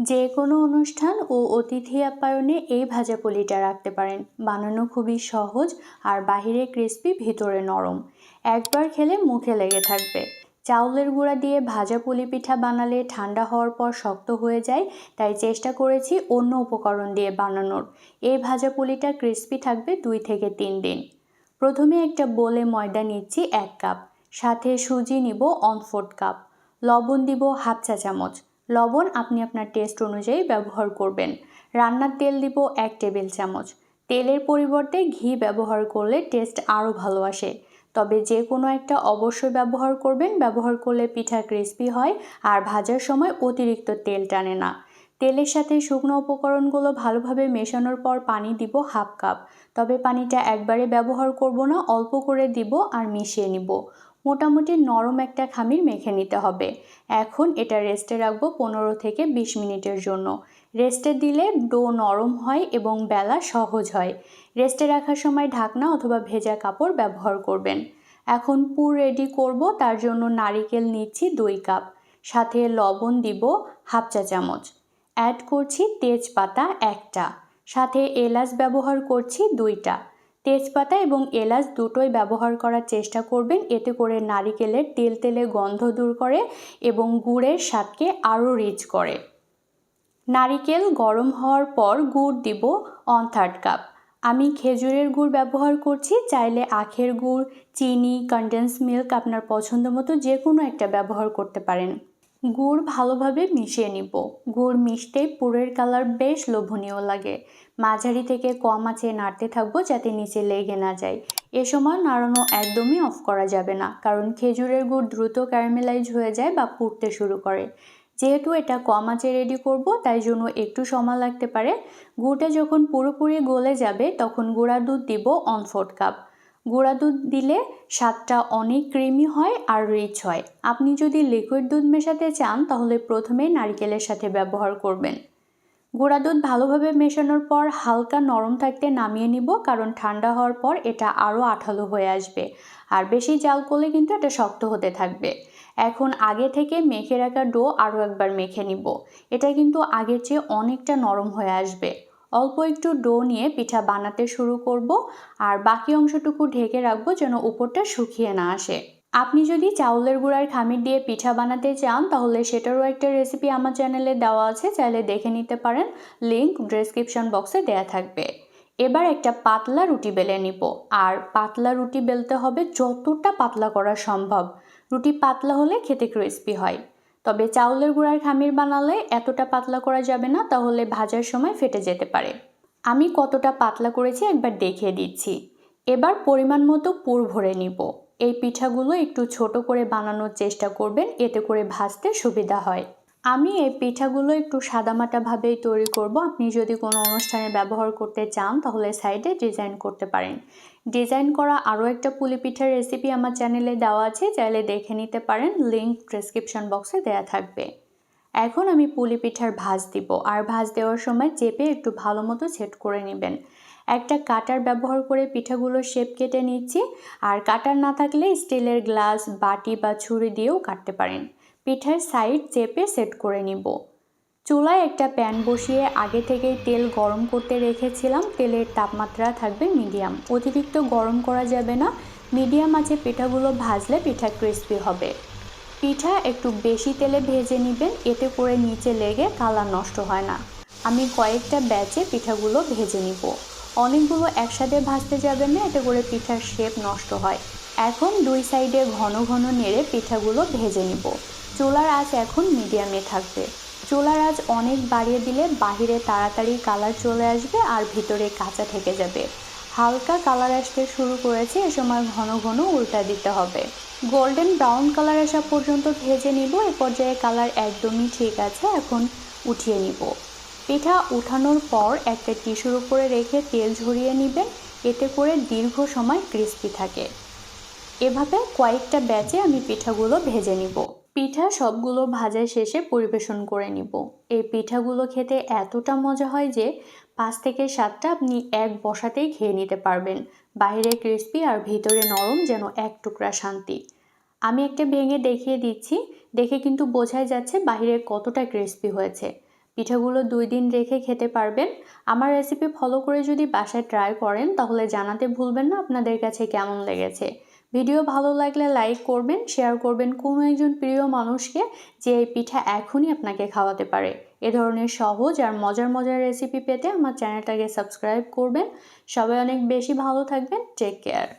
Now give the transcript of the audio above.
যে কোনো অনুষ্ঠান ও অতিথি আপ্যায়নে এই ভাজাপুলিটা রাখতে পারেন। বানানো খুবই সহজ আর বাহিরে ক্রিস্পি, ভিতরে নরম। একবার খেলে মুখে লেগে থাকবে। চাউলের গুঁড়া দিয়ে ভাজা পুলি পিঠা বানালে ঠান্ডা হওয়ার পর শক্ত হয়ে যায়, তাই চেষ্টা করেছি অন্য উপকরণ দিয়ে বানানোর। এই ভাজা পুলিটা ক্রিস্পি থাকবে 2 থেকে 3 দিন। প্রথমে একটা বোলে ময়দা নিচ্ছি 1 কাপ, সাথে সুজি নিব 1/4 কাপ, লবণ দিব 1/2 চা চামচ। লবণ আপনি আপনার টেস্ট অনুযায়ী ব্যবহার করবেন। রান্নার তেল দিব 1 টেবিল চামচ। তেলের পরিবর্তে ঘি ব্যবহার করলে টেস্ট আরও ভালো আসে, তবে যে কোনো একটা অবশ্যই ব্যবহার করবেন। ব্যবহার করলে পিঠা ক্রিস্পি হয় আর ভাজার সময় অতিরিক্ত তেল টানে না। তেলের সাথে শুকনো উপকরণগুলো ভালোভাবে মেশানোর পর পানি দিব 1/2 কাপ, তবে পানিটা একবারে ব্যবহার করব না, অল্প করে দিব আর মিশিয়ে নিব। মোটামুটি নরম একটা খামির মেখে নিতে হবে। এখন এটা রেস্টে রাখবো 15 থেকে 20 মিনিটের জন্য। রেস্টে দিলে ডো নরম হয় এবং বেলা সহজ হয়। রেস্টে রাখার সময় ঢাকনা অথবা ভেজা কাপড় ব্যবহার করবেন। এখন পুর রেডি করব, তার জন্য নারিকেল নিচ্ছি 2 কাপ, সাথে লবণ দিব 1/2 চা চামচ। অ্যাড করছি তেজপাতা 1টা, সাথে এলাচ ব্যবহার করছি 2টা। তেজপাতা এবং এলাচ দুটোই ব্যবহার করার চেষ্টা করবেন, এতে করে নারিকেলের তেলতেলে গন্ধ দূর করে এবং গুড়ের স্বাদকে আরও রিচ করে। নারিকেল গরম হওয়ার পর গুড় দিব 1/3 কাপ। আমি খেজুরের গুড় ব্যবহার করছি, চাইলে আখের গুড়, চিনি, কনডেন্স মিল্ক আপনার পছন্দ মতো যে কোনো একটা ব্যবহার করতে পারেন। গুড় ভালোভাবে মিশিয়ে নিব। গুড় মিশতে পুরের কালার বেশ লোভনীয় লাগে। মাঝারি থেকে কম আঁচে নাড়তে থাকবো যাতে নিচে লেগে না যায়। এ সময় নাড়ানো একদমই অফ করা যাবে না, কারণ খেজুরের গুড় দ্রুত ক্যারামেলাইজ হয়ে যায় বা পুড়তে শুরু করে। যেহেতু এটা কম আঁচে রেডি করব, তাই জন্য একটু সময় লাগতে পারে। গুড়টা যখন পুরোপুরি গলে যাবে তখন গুঁড়া দুধ দিব 1/4 কাপ। গুঁড়া দুধ দিলে স্বাদটা অনেক ক্রিমি হয় আর রিচ হয়। আপনি যদি লিকুইড দুধ মেশাতে চান তাহলে প্রথমে নারকেলের সাথে ব্যবহার করবেন। গুঁড়া দুধ ভালোভাবে মেশানোর পর হালকা নরম থাকতে নামিয়ে নিব, কারণ ঠান্ডা হওয়ার পর এটা আরও আঠালো হয়ে আসবে, আর বেশি জাল করলে কিন্তু এটা শক্ত হতে থাকবে। এখন আগে থেকে মেখে রাখা ডো আরও একবার মেখে নিব। এটা কিন্তু আগের চেয়ে অনেকটা নরম হয়ে আসবে। অল্প একটু ডো নিয়ে পিঠা বানাতে শুরু করব, আর বাকি অংশটুকু ঢেকে রাখবো যেন উপরটা শুকিয়ে না আসে। আপনি যদি চাউলের গুঁড়ার খামির দিয়ে পিঠা বানাতে চান তাহলে সেটারও একটা রেসিপি আমার চ্যানেলে দেওয়া আছে, চাইলে দেখে নিতে পারেন। লিংক ডেসক্রিপশন বক্সে দেয়া থাকবে। এবার একটা পাতলা রুটি বেলে নিব, আর পাতলা রুটি বেলতে হবে যতটা পাতলা করা সম্ভব। রুটি পাতলা হলে খেতে ক্রিস্পি হয়, তবে চাউলের গুঁড়ার খামির বানালে এতটা পাতলা করা যাবে না, তাহলে ভাজার সময় ফেটে যেতে পারে। আমি কতটা পাতলা করেছি একবার দেখিয়ে দিচ্ছি। এবার পরিমাণ মতো পুর ভরে নিব। এই পিঠাগুলো একটু ছোট করে বানানোর চেষ্টা করবেন, এতে করে ভাজতে সুবিধা হয়। আমি এই পিঠাগুলো একটু সাদামাটাভাবেই তৈরি করব। আপনি যদি কোনো অনুষ্ঠানে ব্যবহার করতে চান তাহলে সাইডে ডিজাইন করতে পারেন। ডিজাইন করা আরও একটা পুলি পিঠার রেসিপি আমার চ্যানেলে দেওয়া আছে, চাইলে দেখে নিতে পারেন। লিংক ডেসক্রিপশন বক্সে দেওয়া থাকবে। এখন আমি পুলি পিঠার ভাঁজ দিব, আর ভাঁজ দেওয়ার সময় চেপে একটু ভালো মতো সেট করে নেবেন। একটা কাটার ব্যবহার করে পিঠাগুলোর শেপ কেটে নিচ্ছি, আর কাটার না থাকলে স্টিলের গ্লাস, বাটি বা ছুরি দিয়েও কাটতে পারেন। পিঠার সাইড চেপে সেট করে নিব। চুলায় একটা প্যান বসিয়ে আগে থেকেই তেল গরম করতে রেখেছিলাম। তেলের তাপমাত্রা থাকবে মিডিয়াম, অতিরিক্ত গরম করা যাবে না। মিডিয়াম আঁচে পিঠাগুলো ভাজলে পিঠা ক্রিস্পি হবে। পিঠা একটু বেশি তেলে ভেজে নেবেন, এতে করে নিচে লেগে কালার নষ্ট হয় না। আমি কয়েকটা ব্যাচে পিঠাগুলো ভেজে নিব। অনেকগুলো একসাথে ভাজতে যাবেন না, এতে করে পিঠার শেপ নষ্ট হয়। এখন দুই সাইডে ঘন ঘন নেড়ে পিঠাগুলো ভেজে নিব। চুলার আঁচ এখন মিডিয়ামে থাকবে। চুলার আঁচ অনেক বাড়িয়ে দিলে বাহিরে তাড়াতাড়ি কালার চলে আসবে আর ভিতরে কাঁচা থেকে যাবে। হালকা কালার আসতে শুরু করেছে, এ সময় ঘন ঘন উল্টা দিতে হবে। গোল্ডেন ব্রাউন কালার আসা পর্যন্ত ভেজে নিব। এ পর্যায়ে কালার একদমই ঠিক আছে, এখন উঠিয়ে নিব। পিঠা উঠানোর পর একটা টিস্যুর উপরে রেখে তেল ঝরিয়ে নেবেন, এতে করে দীর্ঘ সময় ক্রিস্পি থাকে। এভাবে কয়েকটা ব্যাচে আমি পিঠাগুলো ভেজে নিব। পিঠা সবগুলো ভাজা শেষে পরিবেশন করে নিব। এই পিঠাগুলো খেতে এতটা মজা হয় যে 5 থেকে 7টা আপনি এক বসাতেই খেয়ে নিতে পারবেন। বাইরে ক্রিস্পি আর ভিতরে নরম, যেন এক টুকরা শান্তি। আমি একটা ভেঙে দেখিয়ে দিচ্ছি, দেখে কিন্তু বোঝাই যাচ্ছে বাইরে কতটা ক্রিস্পি হয়েছে। পিঠাগুলো 2 দিন রেখে খেতে পারবেন। আমার রেসিপি ফলো করে যদি বাসায় ট্রাই করেন তাহলে জানাতে ভুলবেন না আপনাদের কাছে কেমন লেগেছে। ভিডিও ভালো লাগলে লাইক করবেন, শেয়ার করবেন কোনো একজন প্রিয় মানুষকে যে এই পিঠা এখনই আপনাকে খাওয়াতে পারে। এ ধরনের সহজ আর মজার মজার রেসিপি পেতে আমার চ্যানেলটাকে সাবস্ক্রাইব করবেন। সবাই অনেক বেশি ভালো থাকবেন। Take care.